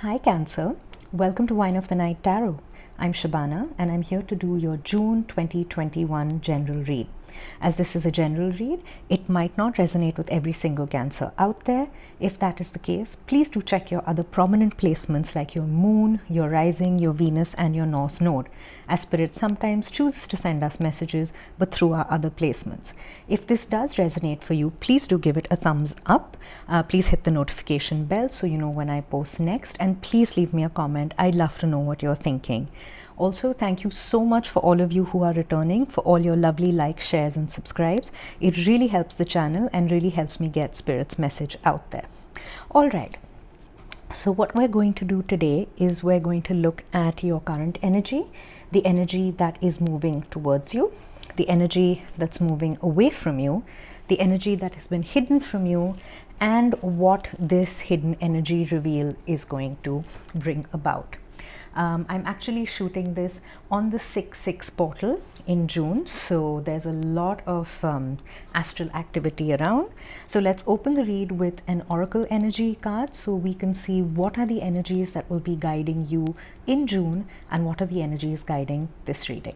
Hi Cancer, welcome to Wine of the Night Tarot. I'm Shabana and I'm here to do your June 2021 general read. As this is a general read, it might not resonate with every single Cancer out there. If that is the case, please do check your other prominent placements like your Moon, your Rising, your Venus and your North Node, as Spirit sometimes chooses to send us messages but through our other placements. If this does resonate for you, please do give it a thumbs up. Please hit the notification bell so you know when I post next, and please leave me a comment. I'd love to know what you're thinking. Also, thank you so much for all of you who are returning, for all your lovely likes, shares and subscribes. It really helps the channel and really helps me get Spirit's message out there. All right. So what we're going to do today is we're going to look at your current energy, the energy that is moving towards you, the energy that's moving away from you, the energy that has been hidden from you, and what this hidden energy reveal is going to bring about. I'm actually shooting this on the 6/6 portal in June, so there's a lot of astral activity around. So let's open the read with an oracle energy card so we can see what are the energies that will be guiding you in June and what are the energies guiding this reading.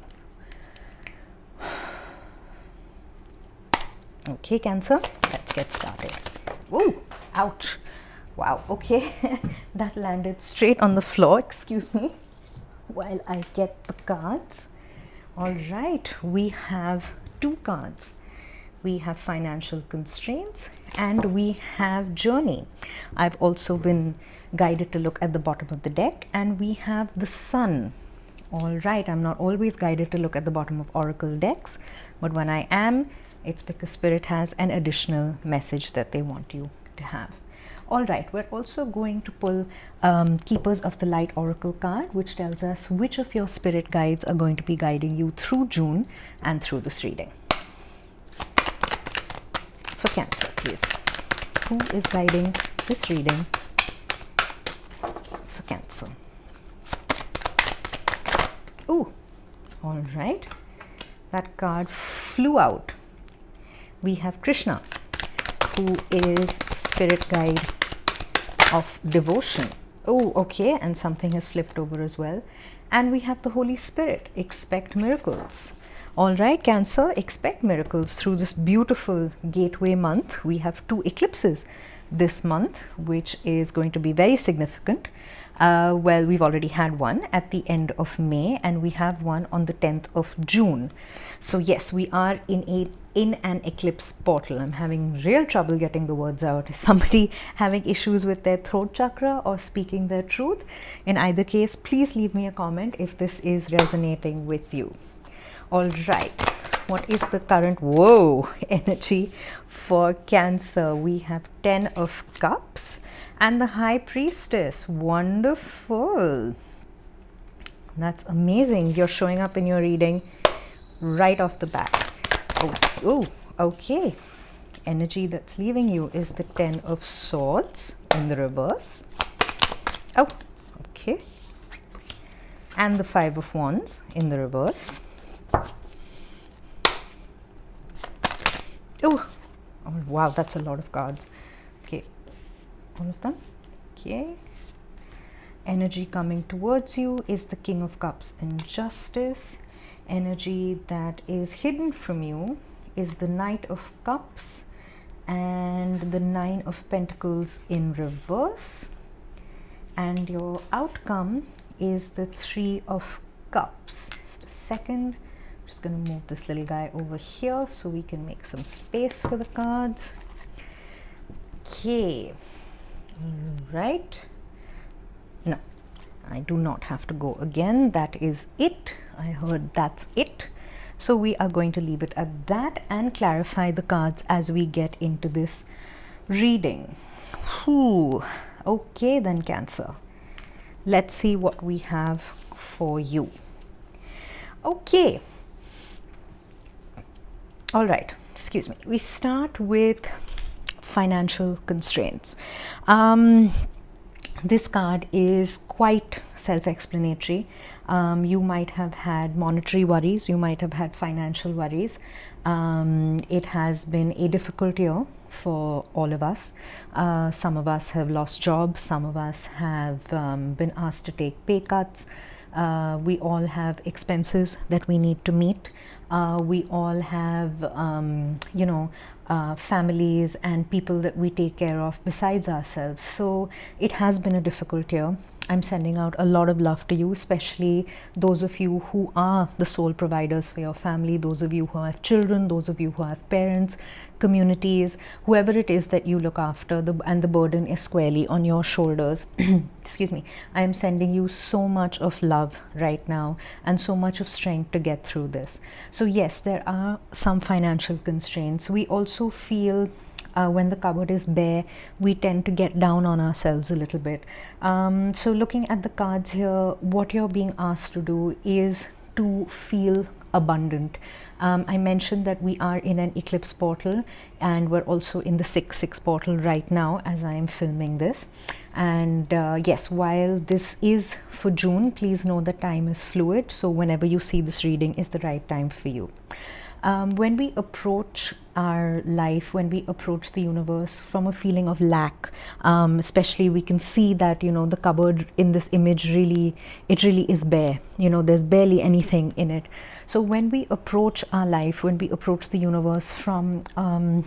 Okay, Cancer, let's get started. Ooh, ouch. Wow, okay, that landed straight on the floor, excuse me, while I get the cards. All right, we have two cards. We have financial constraints and we have journey. I've also been guided to look at the bottom of the deck, and we have the sun. All right, I'm not always guided to look at the bottom of oracle decks, but when I am, it's because Spirit has an additional message that they want you to have. All right, we're also going to pull Keepers of the Light Oracle card, which tells us which of your spirit guides are going to be guiding you through June and through this reading. For Cancer, please. Who is guiding this reading for Cancer? Ooh, all right. That card flew out. We have Krishna, who is spirit guide of devotion. Oh, okay, and something has flipped over as well. And we have the Holy Spirit, expect miracles. All right, Cancer, expect miracles through this beautiful gateway month. We have two eclipses this month, which is going to be very significant. Well, we've already had one at the end of May, and we have one on the 10th of June. So yes, we are in an eclipse portal. I'm having real trouble getting the words out. Is somebody having issues with their throat chakra or speaking their truth? In either case, please leave me a comment if this is resonating with you. All right, what is the current energy for Cancer? We have 10 of Cups and the High Priestess. Wonderful. That's amazing. You're showing up in your reading right off the bat. Oh, okay. Energy that's leaving you is the 10 of Swords in the reverse. Oh, okay. And the 5 of Wands in the reverse. Oh, wow, that's a lot of cards. Okay, all of them. Okay. Energy coming towards you is the King of Cups in Justice. Energy that is hidden from you is the Knight of Cups and the 9 of Pentacles in reverse. And your outcome is the 3 of Cups. Just a second. I'm just going to move this little guy over here so we can make some space for the cards. Okay. All right. No, I do not have to go again. That is it. I heard that's it. So we are going to leave it at that and clarify the cards as we get into this reading. Whew. Okay then, Cancer. Let's see what we have for you. Okay. All right. Excuse me. We start with financial constraints. This card is quite self-explanatory. You might have had monetary worries, you might have had financial worries. It has been a difficult year for all of us. Some of us have lost jobs, some of us have been asked to take pay cuts. We all have expenses that we need to meet. We all have, families and people that we take care of besides ourselves. So it has been a difficult year. I'm sending out a lot of love to you, especially those of you who are the sole providers for your family, those of you who have children, those of you who have parents, communities, whoever it is that you look after, and the burden is squarely on your shoulders. Excuse me. I am sending you so much of love right now and so much of strength to get through this. So yes, there are some financial constraints. We also feel when the cupboard is bare, we tend to get down on ourselves a little bit. So looking at the cards here, what you're being asked to do is to feel abundant. I mentioned that we are in an eclipse portal, and we're also in the 6/6 portal right now as I am filming this. And yes, while this is for June, please know that time is fluid. So whenever you see this reading is the right time for you. When we approach our life, when we approach the universe from a feeling of lack, especially we can see that, the cupboard in this image it really is bare. There's barely anything in it. So when we approach our life, when we approach the universe from an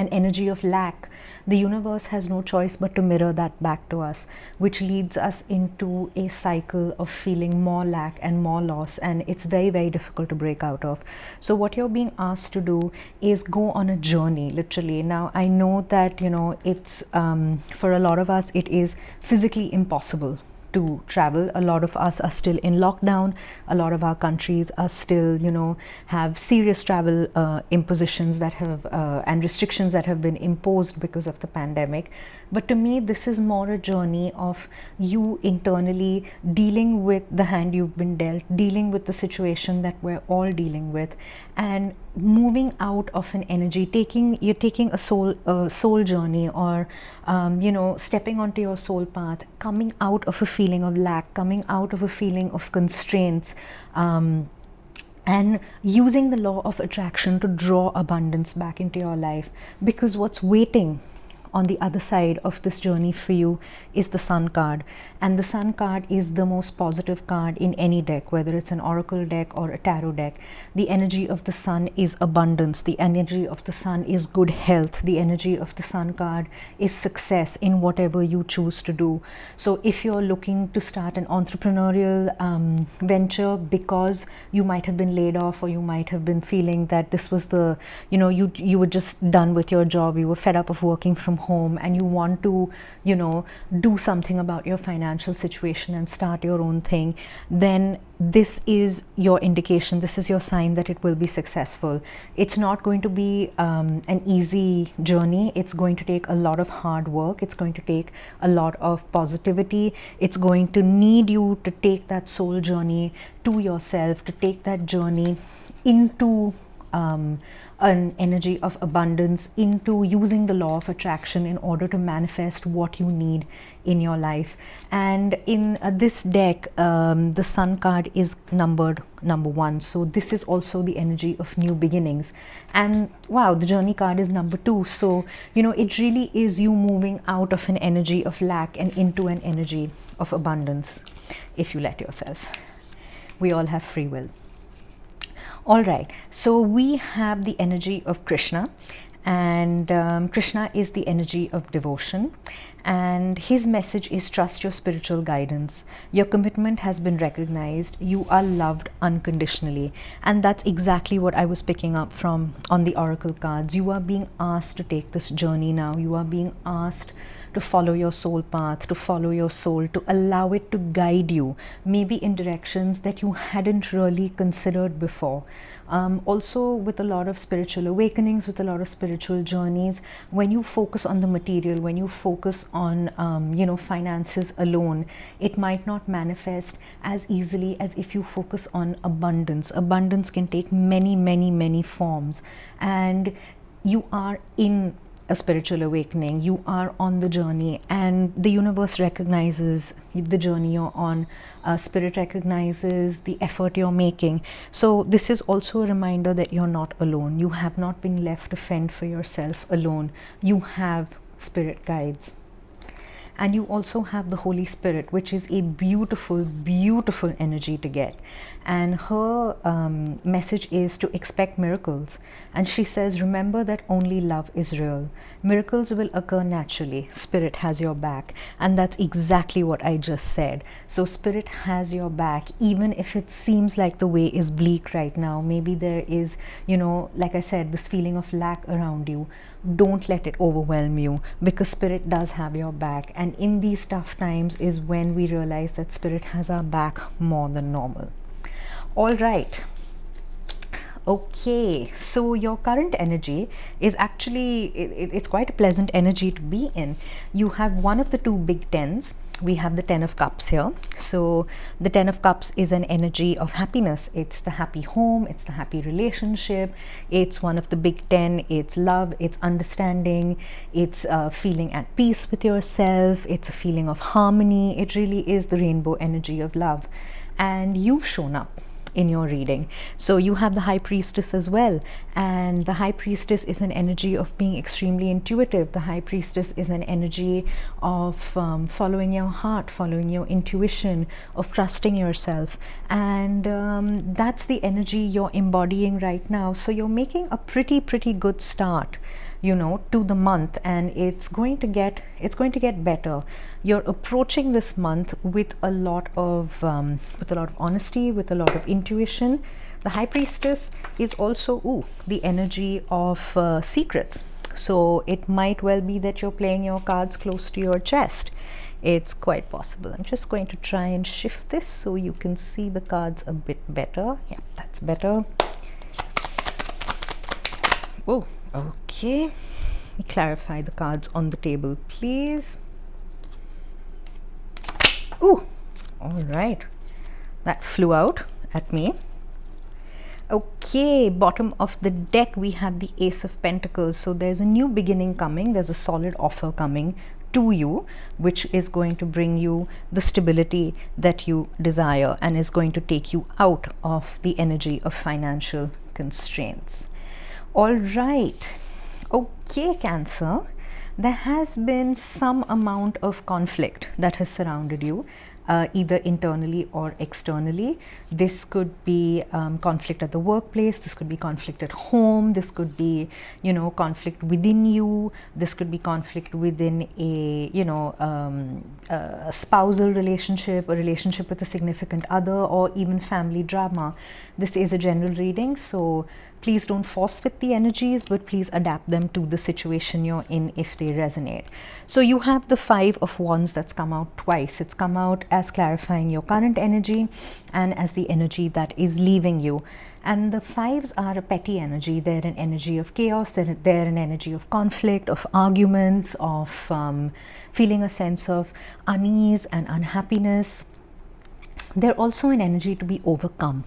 energy of lack, the universe has no choice but to mirror that back to us, which leads us into a cycle of feeling more lack and more loss, and it's very, very difficult to break out of. So what you're being asked to do is go on a journey, literally. Now, I know that, it's for a lot of us, it is physically impossible to travel. A lot of us are still in lockdown. A lot of our countries are still, have serious travel impositions that have and restrictions that have been imposed because of the pandemic. But to me, this is more a journey of you internally dealing with the hand you've been dealt, dealing with the situation that we're all dealing with, and moving out of an energy, you're taking a soul journey, or stepping onto your soul path, coming out of a feeling of lack, coming out of a feeling of constraints, and using the law of attraction to draw abundance back into your life. Because what's waiting on the other side of this journey for you is the Sun card. And the Sun card is the most positive card in any deck, whether it's an oracle deck or a tarot deck. The energy of the Sun is abundance. The energy of the Sun is good health. The energy of the Sun card is success in whatever you choose to do. So if you're looking to start an entrepreneurial venture because you might have been laid off, or you might have been feeling that this was you were just done with your job, you were fed up of working from home, and you want to do something about your financial situation and start your own thing, then this is your indication, this is your sign that it will be successful. It's not going to be an easy journey. It's going to take a lot of hard work. It's going to take a lot of positivity. It's going to need you to take that soul journey to yourself, to take that journey into an energy of abundance, into using the law of attraction in order to manifest what you need in your life. And in this deck, the Sun card is numbered number 1. So this is also the energy of new beginnings. And wow, the Journey card is number 2. So, it really is you moving out of an energy of lack and into an energy of abundance, if you let yourself. We all have free will. All right, so we have the energy of Krishna, and Krishna is the energy of devotion, and his message is trust your spiritual guidance. Your commitment has been recognized. You are loved unconditionally, and that's exactly what I was picking up from on the oracle cards. You are being asked to take this journey now. You are being asked to follow your soul path, to follow your soul, to allow it to guide you, maybe in directions that you hadn't really considered before. Also, with a lot of spiritual awakenings, with a lot of spiritual journeys, when you focus on the material, when you focus on finances alone, it might not manifest as easily as if you focus on abundance. Abundance can take many, many, many forms, and you are in a spiritual awakening, you are on the journey, and the universe recognizes the journey you're on. Spirit recognizes the effort you're making. So this is also a reminder that you're not alone. You have not been left to fend for yourself alone. You have spirit guides. And you also have the Holy Spirit, which is a beautiful, beautiful energy to get. And her message is to expect miracles. And she says, remember that only love is real. Miracles will occur naturally. Spirit has your back. And that's exactly what I just said. So Spirit has your back, even if it seems like the way is bleak right now. Maybe there is, like I said, this feeling of lack around you. Don't let it overwhelm you, because Spirit does have your back. And in these tough times is when we realize that Spirit has our back more than normal. All right. Okay, so your current energy is actually, it's quite a pleasant energy to be in. You have one of the two big tens. We have the 10 of Cups here. So the 10 of Cups is an energy of happiness. It's the happy home, it's the happy relationship, it's one of the big 10. It's love, it's understanding, it's feeling at peace with yourself, it's a feeling of harmony. It really is the rainbow energy of love. And you've shown up in your reading. So you have the High Priestess as well, and the High Priestess is an energy of being extremely intuitive. The High Priestess is an energy of following your heart, following your intuition, of trusting yourself, and that's the energy you're embodying right now. So you're making a pretty good start, to the month, and it's going to get better. You're approaching this month with a lot of honesty, with a lot of intuition. The High Priestess is also the energy of secrets. So it might well be that you're playing your cards close to your chest. It's quite possible. I'm just going to try and shift this so you can see the cards a bit better. Yeah, that's better. Oh, okay. Let me clarify the cards on the table, please. Ooh, all right. That flew out at me. Okay, bottom of the deck, we have the Ace of Pentacles. So there's a new beginning coming. There's a solid offer coming to you, which is going to bring you the stability that you desire and is going to take you out of the energy of financial constraints. All right. Okay, Cancer, there has been some amount of conflict that has surrounded you, either internally or externally. This could be conflict at the workplace, this could be conflict at home, this could be, conflict within you, this could be conflict within a spousal relationship, a relationship with a significant other, or even family drama. This is a general reading, so please don't force fit the energies, but please adapt them to the situation you're in if they resonate. So you have the Five of Wands that's come out twice. It's come out as clarifying your current energy and as the energy that is leaving you. And the fives are a petty energy. They're an energy of chaos. They're an energy of conflict, of arguments, of feeling a sense of unease and unhappiness. They're also an energy to be overcome.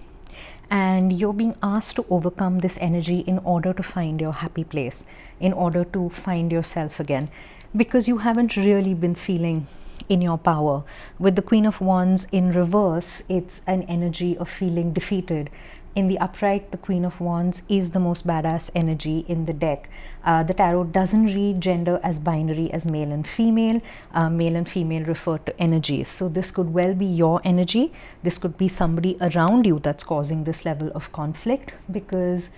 And you're being asked to overcome this energy in order to find your happy place, in order to find yourself again, because you haven't really been feeling in your power. With the Queen of Wands in reverse, it's an energy of feeling defeated. In the upright, the Queen of Wands is the most badass energy in the deck. The tarot doesn't read gender as binary as male and female. Male and female refer to energies. So this could well be your energy. This could be somebody around you that's causing this level of conflict, because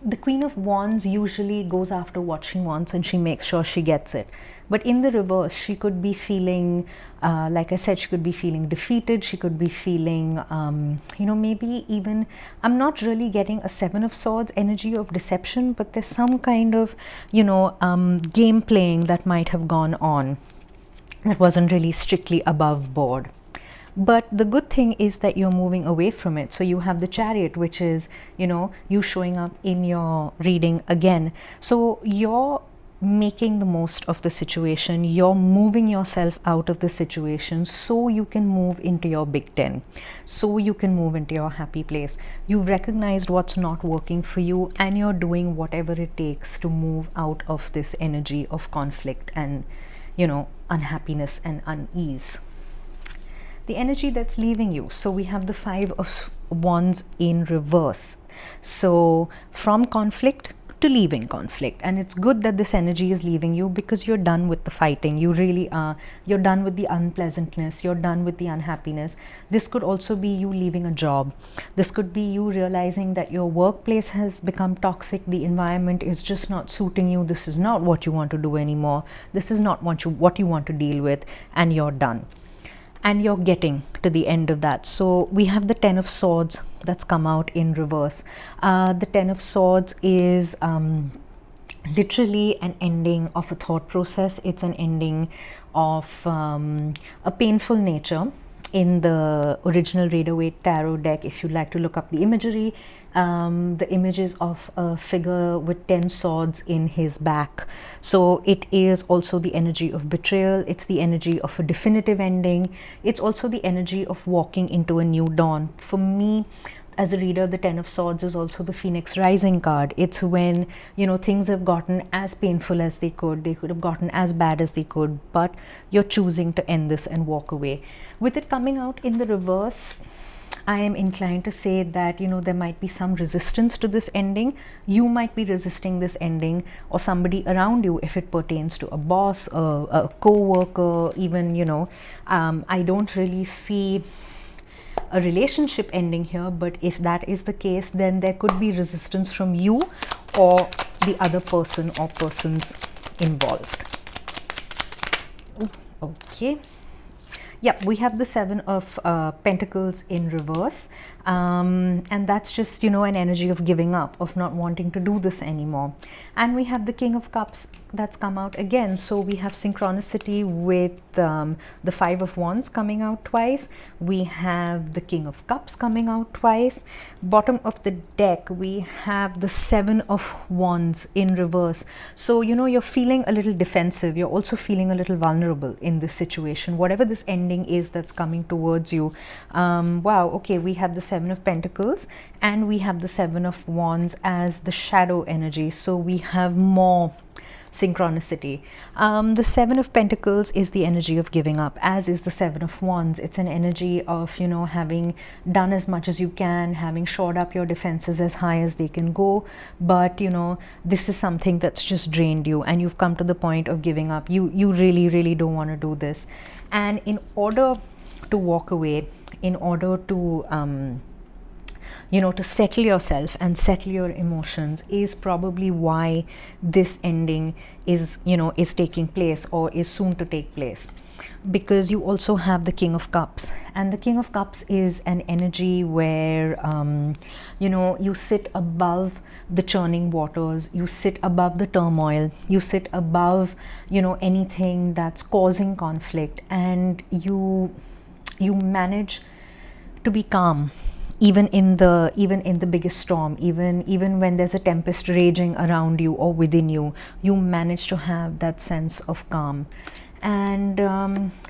the Queen of Wands usually goes after what she wants and she makes sure she gets it. But in the reverse, she could be feeling, like I said, she could be feeling defeated. She could be feeling, maybe even, I'm not really getting a Seven of Swords energy of deception, but there's some kind of, game playing that might have gone on that wasn't really strictly above board. But the good thing is that you're moving away from it. So you have the Chariot, which is, you showing up in your reading again. So your making the most of the situation. You're moving yourself out of the situation so you can move into your big 10, so you can move into your happy place. You've recognized what's not working for you, and you're doing whatever it takes to move out of this energy of conflict and, unhappiness and unease. The energy that's leaving you. So we have the Five of Wands in reverse. So from conflict to leaving conflict, and it's good that this energy is leaving you because you're done with the fighting. You really are. You're done with the unpleasantness, you're done with the unhappiness. This could also be you leaving a job. This could be you realizing that your workplace has become toxic, the environment is just not suiting you, this is not what you want to do anymore, this is not what you want to deal with, and you're done. And you're getting to the end of that. So we have the Ten of Swords that's come out in reverse. The Ten of Swords is literally an ending of a thought process. It's an ending of a painful nature. In the original Rider-Waite Tarot deck, if you'd like to look up the imagery, the images of a figure with 10 swords in his back. So it is also the energy of betrayal. It's the energy of a definitive ending. It's also the energy of walking into a new dawn. For me, as a reader, the Ten of Swords is also the Phoenix Rising card. It's when, things have gotten as painful as they could have gotten as bad as they could, but you're choosing to end this and walk away. With it coming out in the reverse, I am inclined to say that, there might be some resistance to this ending. You might be resisting this ending, or somebody around you, if it pertains to a boss, a co-worker, even, I don't really see a relationship ending here, but if that is the case, then there could be resistance from you or the other person or persons involved. Okay. Yep, we have the Seven of Pentacles in reverse, and that's just, an energy of giving up, of not wanting to do this anymore. And we have the King of Cups that's come out again. So we have synchronicity with the Five of Wands coming out twice. We have the King of Cups coming out twice. Bottom of the deck, we have the Seven of Wands in reverse. So, you're feeling a little defensive. You're also feeling a little vulnerable in this situation. Whatever this ending is that's coming towards you. Wow, okay, we have the Seven of Pentacles and we have the Seven of Wands as the shadow energy. So we have more synchronicity. The Seven of Pentacles is the energy of giving up, as is the Seven of Wands. It's an energy of, having done as much as you can, having shored up your defenses as high as they can go, but this is something that's just drained you and you've come to the point of giving up. You really don't want to do this, and in order to walk away, in order to to settle yourself and settle your emotions, is probably why this ending is taking place or is soon to take place. Because you also have the King of Cups, and the King of Cups is an energy where you sit above the churning waters, you sit above the turmoil, you sit above anything that's causing conflict, and you manage to be calm even in the biggest storm, even when there's a tempest raging around you or within you. You manage to have that sense of calm, and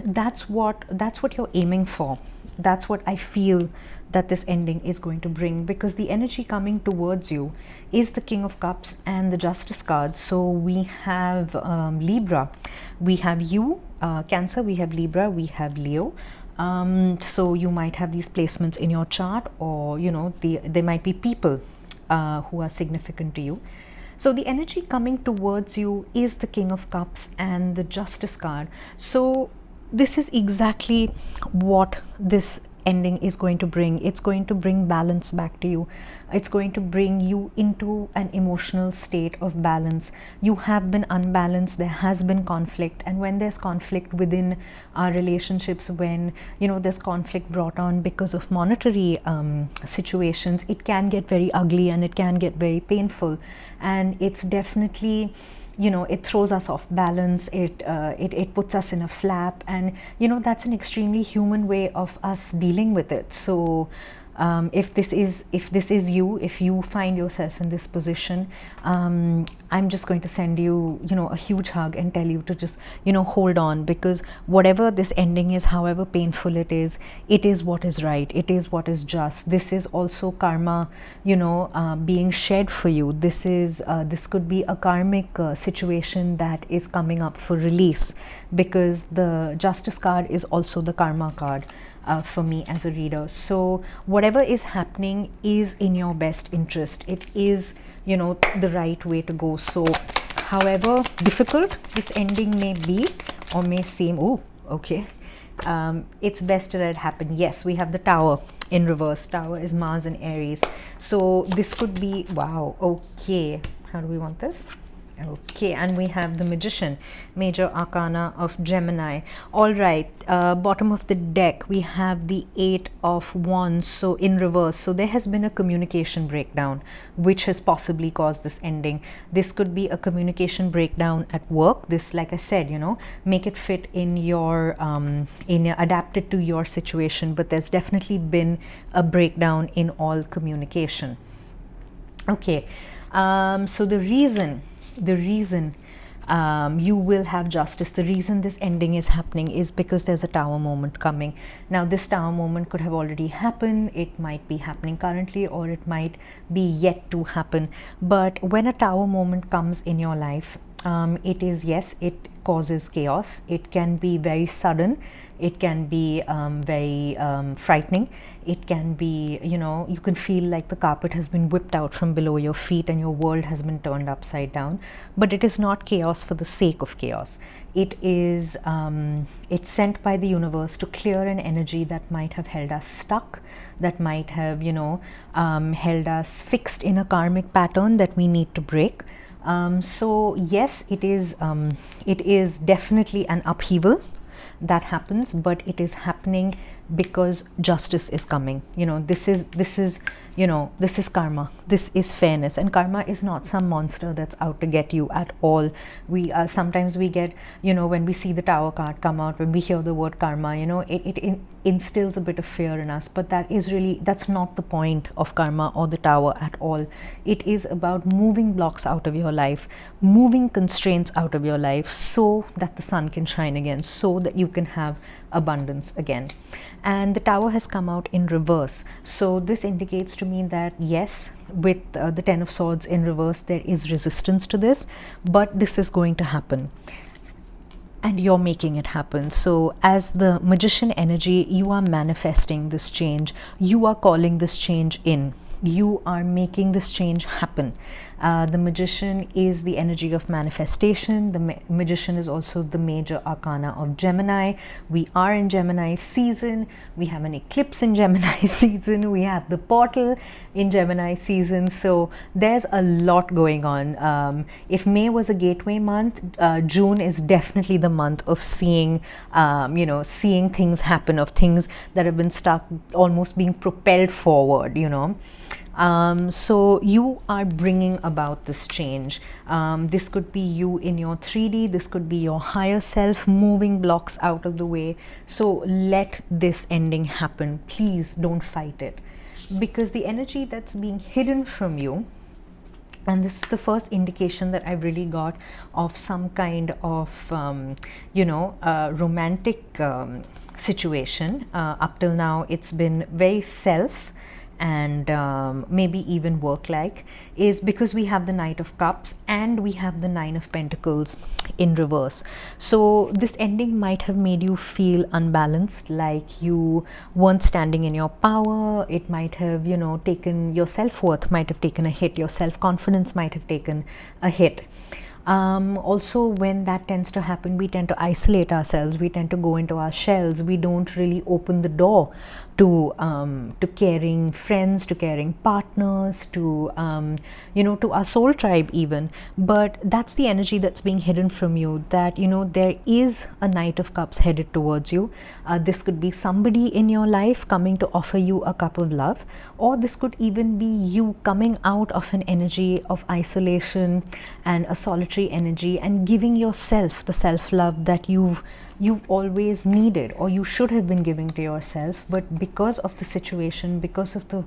that's what you're aiming for. That's what I feel that this ending is going to bring, because the energy coming towards you is the King of Cups and the Justice card. So we have Libra, we have you, Cancer, we have Libra, we have Leo. So you might have these placements in your chart, or there might be people who are significant to you. So the energy coming towards you is the King of Cups and the Justice card. So this is exactly what this ending is going to bring. It's going to bring balance back to you. It's going to bring you into an emotional state of balance. You have been unbalanced, there has been conflict, and when there's conflict within our relationships, when there's conflict brought on because of monetary situations, it can get very ugly and it can get very painful, and it's definitely it throws us off balance, it puts us in a flap, and that's an extremely human way of us dealing with it. So If this is you, if you find yourself in this position, I'm just going to send you, a huge hug and tell you to just, hold on, because whatever this ending is, however painful it is what is right, it is what is just. This is also karma, being shed for you. This could be a karmic situation that is coming up for release, because the Justice card is also the karma card. For me as a reader. So whatever is happening is in your best interest. It is, the right way to go. So however difficult this ending may be or may seem, it's best to let it happen. Yes, we have the Tower in reverse. Tower is Mars and Aries. So this could be, wow, okay. How do we want this? Okay, and we have the Magician, major arcana of Gemini. All right, bottom of the deck, we have the Eight of Wands, so in reverse. So there has been a communication breakdown, which has possibly caused this ending. This could be a communication breakdown at work. This, like I said, make it fit in your, adapt it to your situation. But there's definitely been a breakdown in all communication. Okay, so the reason you will have justice, the reason this ending is happening is because there's a Tower moment coming. Now this Tower moment could have already happened, it might be happening currently, or it might be yet to happen. But when a Tower moment comes in your life, it is, yes, it causes chaos. It can be very sudden, it can be very frightening. It can be, you can feel like the carpet has been whipped out from below your feet and your world has been turned upside down. But it is not chaos for the sake of chaos. It is, it's sent by the universe to clear an energy that might have held us stuck, that might have, held us fixed in a karmic pattern that we need to break. So yes, it is definitely an upheaval that happens, but it is happening because justice is coming. This is karma, this is fairness, and karma is not some monster that's out to get you at all. We sometimes we get, when we see the Tower card come out, when we hear the word karma, it instills a bit of fear in us, but that's not the point of karma or the Tower at all. It is about moving blocks out of your life, moving constraints out of your life, so that the sun can shine again, so that you can have abundance again. And the Tower has come out in reverse, so this indicates to me that yes, with the Ten of Swords in reverse, there is resistance to this, but this is going to happen and you're making it happen. So as the Magician energy, you are manifesting this change, you are calling this change in, you are making this change happen. The Magician is the energy of manifestation. The Magician is also the major arcana of Gemini. We are in Gemini season. We have an eclipse in Gemini season. We have the portal in Gemini season. So there's a lot going on. If May was a gateway month, June is definitely the month of seeing, seeing things happen, of things that have been stuck, almost being propelled forward, so you are bringing about this change. This could be you in your 3D, this could be your higher self moving blocks out of the way. So let this ending happen. Please don't fight it, because the energy that's being hidden from you, and this is the first indication that I really got of some kind of, romantic situation. Up till now, it's been very self and maybe even work-like, is because we have the Knight of Cups and we have the Nine of Pentacles in reverse. So this ending might have made you feel unbalanced, like you weren't standing in your power. It might have, taken your self-worth, might have taken a hit, your self-confidence might have taken a hit. Also, when that tends to happen, we tend to isolate ourselves, we tend to go into our shells, we don't really open the door to caring friends, to caring partners, to to our soul tribe even. But that's the energy that's being hidden from you, that there is a Knight of Cups headed towards you. This could be somebody in your life coming to offer you a cup of love, or this could even be you coming out of an energy of isolation and a solitary energy and giving yourself the self-love that you've you've always needed or you should have been giving to yourself, but because of the situation, because of the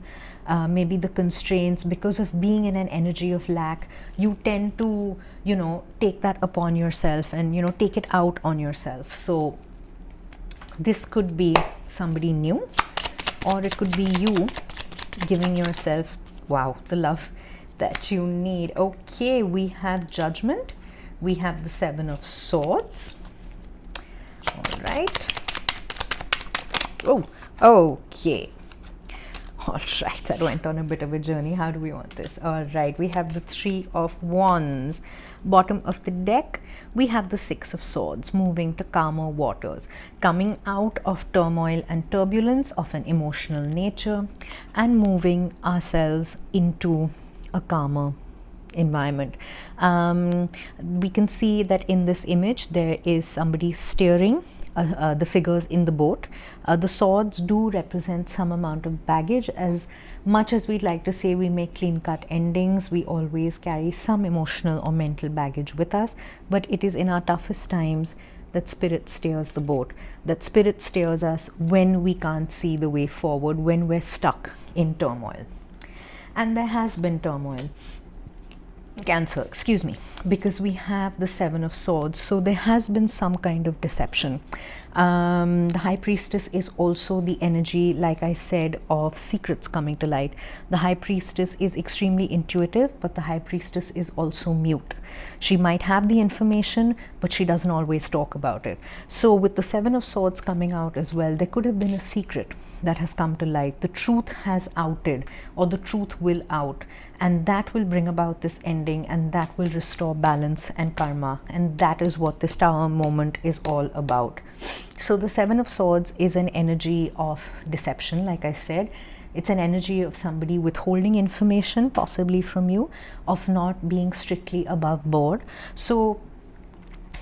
maybe the constraints, because of being in an energy of lack, you tend to, you know, take that upon yourself and, you know, take it out on yourself. So this could be somebody new, or it could be you giving yourself, wow, the love that you need. Okay, we have Judgment, we have the Seven of Swords. All right. Oh, okay. All right, that went on a bit of a journey. How do we want this? All right, we have the Three of Wands. Bottom of the deck, we have the Six of Swords, moving to calmer waters, coming out of turmoil and turbulence of an emotional nature and moving ourselves into a calmer environment. We can see that in this image there is somebody steering the figures in the boat. The swords do represent some amount of baggage. As much as we'd like to say we make clean-cut endings, we always carry some emotional or mental baggage with us, but it is in our toughest times that Spirit steers the boat, that Spirit steers us when we can't see the way forward, when we're stuck in turmoil. And there has been turmoil, Cancer, excuse me, because we have the Seven of Swords. So there has been some kind of deception. The High Priestess is also the energy, like I said, of secrets coming to light. The High Priestess is extremely intuitive, but the High Priestess is also mute. She might have the information, but she doesn't always talk about it. So with the Seven of Swords coming out as well, there could have been a secret that has come to light. The truth has outed, or the truth will out, and that will bring about this ending, and that will restore balance and karma, and that is what this Tower moment is all about. So the Seven of Swords is an energy of deception, like I said. It's an energy of somebody withholding information, possibly from you, of not being strictly above board. So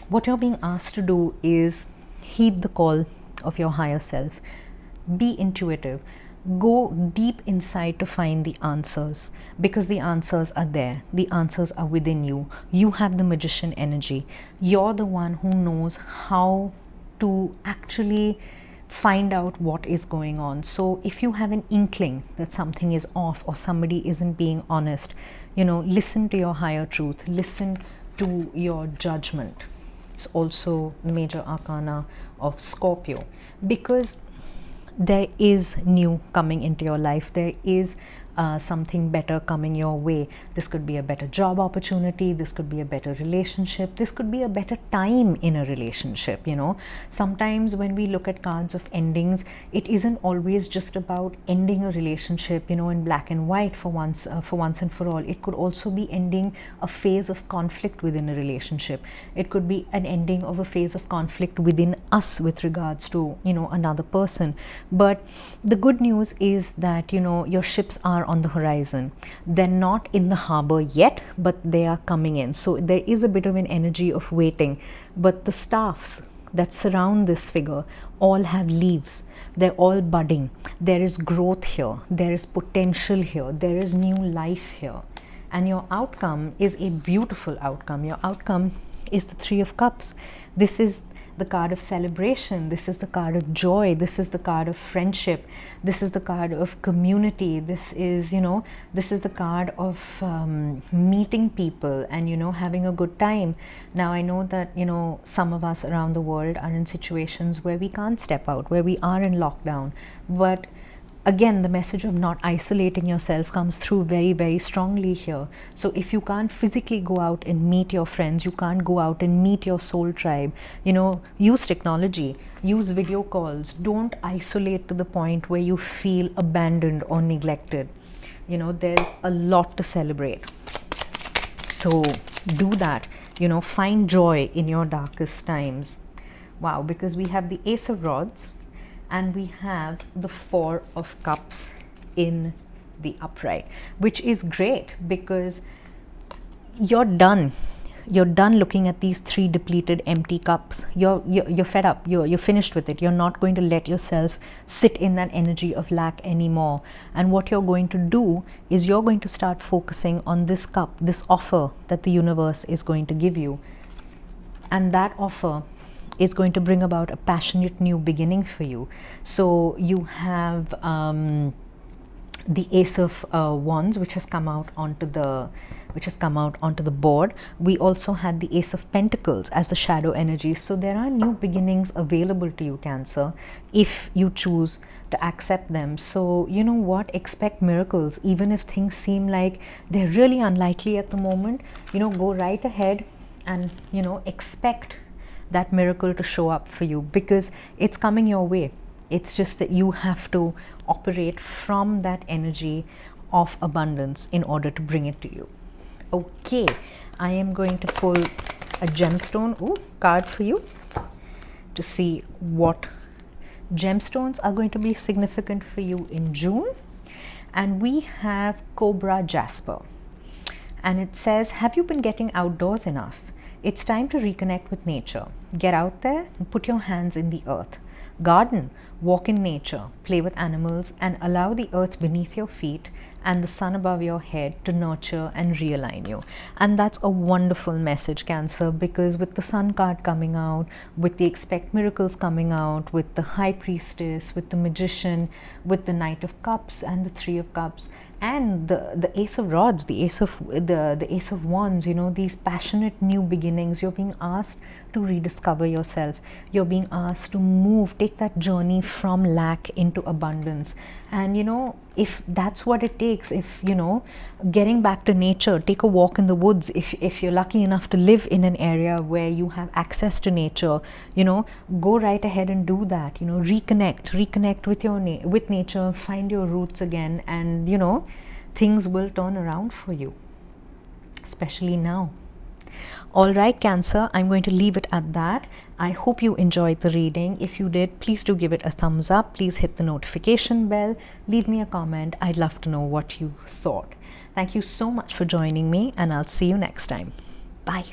what you're being asked to do is heed the call of your higher self. Be intuitive. Go deep inside to find the answers, because the answers are there. The answers are within you. You have the magician energy. You're the one who knows how to actually find out what is going on. So if you have an inkling that something is off or somebody isn't being honest, you know, listen to your higher truth. Listen to your judgment. It's also the major arcana of Scorpio, because there is new coming into your life. There is something better coming your way. This could be a better job opportunity. This could be a better relationship. This could be a better time in a relationship. You know, sometimes when we look at cards of endings, it isn't always just about ending a relationship, you know, in black and white for once and for all. It could also be ending a phase of conflict within a relationship. It could be an ending of a phase of conflict within us with regards to, you know, another person. But the good news is that, you know, your ships are on the horizon. They're not in the harbor yet, but they are coming in. So there is a bit of an energy of waiting, but the staffs that surround this figure all have leaves. They're all budding. There is growth here. There is potential here. There is new life here. And your outcome is a beautiful outcome. Your outcome is the Three of Cups. This is the card of celebration. This is the card of joy. This is the card of friendship. This is the card of community. This is, you know, this is the card of meeting people and, you know, having a good time. Now, I know that, you know, some of us around the world are in situations where we can't step out, where we are in lockdown, but again, the message of not isolating yourself comes through very, very strongly here. So if you can't physically go out and meet your friends, you can't go out and meet your soul tribe, you know, use technology, use video calls. Don't isolate to the point where you feel abandoned or neglected. You know, there's a lot to celebrate. So do that, you know, find joy in your darkest times. Wow, because we have the Ace of Rods, and we have the Four of Cups in the upright, which is great because you're done. You're done looking at these three depleted, empty cups. You're fed up. You're finished with it. You're not going to let yourself sit in that energy of lack anymore. And what you're going to do is you're going to start focusing on this cup, this offer that the universe is going to give you. And that offer is going to bring about a passionate new beginning for you. So you have the Ace of Wands, which has come out onto the board. We also had the Ace of Pentacles as the shadow energy. So there are new beginnings available to you, Cancer, if you choose to accept them. So you know what, expect miracles. Even if things seem like they're really unlikely at the moment, you know, go right ahead and, you know, expect that miracle to show up for you, because it's coming your way. It's just that you have to operate from that energy of abundance in order to bring it to you. Okay, I am going to pull a gemstone card for you to see what gemstones are going to be significant for you in June. And we have Cobra Jasper. And it says, have you been getting outdoors enough? It's time to reconnect with nature. Get out there and put your hands in the earth. Garden, walk in nature, play with animals, and allow the earth beneath your feet and the sun above your head to nurture and realign you. And that's a wonderful message, Cancer, because with the Sun card coming out, with the Expect Miracles coming out, with the High Priestess, with the Magician, with the Knight of Cups and the Three of Cups, and the Ace of Rods, the Ace of Wands, you know, these passionate new beginnings. You're being asked to rediscover yourself. You're being asked to move, take that journey from lack into abundance. And you know, if that's what it takes, if you know, getting back to nature, take a walk in the woods. If you're lucky enough to live in an area where you have access to nature, you know, go right ahead and do that. You know, reconnect with your with nature, find your roots again, and you know, things will turn around for you, especially now. All right, Cancer, I'm going to leave it at that. I hope you enjoyed the reading. If you did, please do give it a thumbs up. Please hit the notification bell. Leave me a comment. I'd love to know what you thought. Thank you so much for joining me, and I'll see you next time. Bye.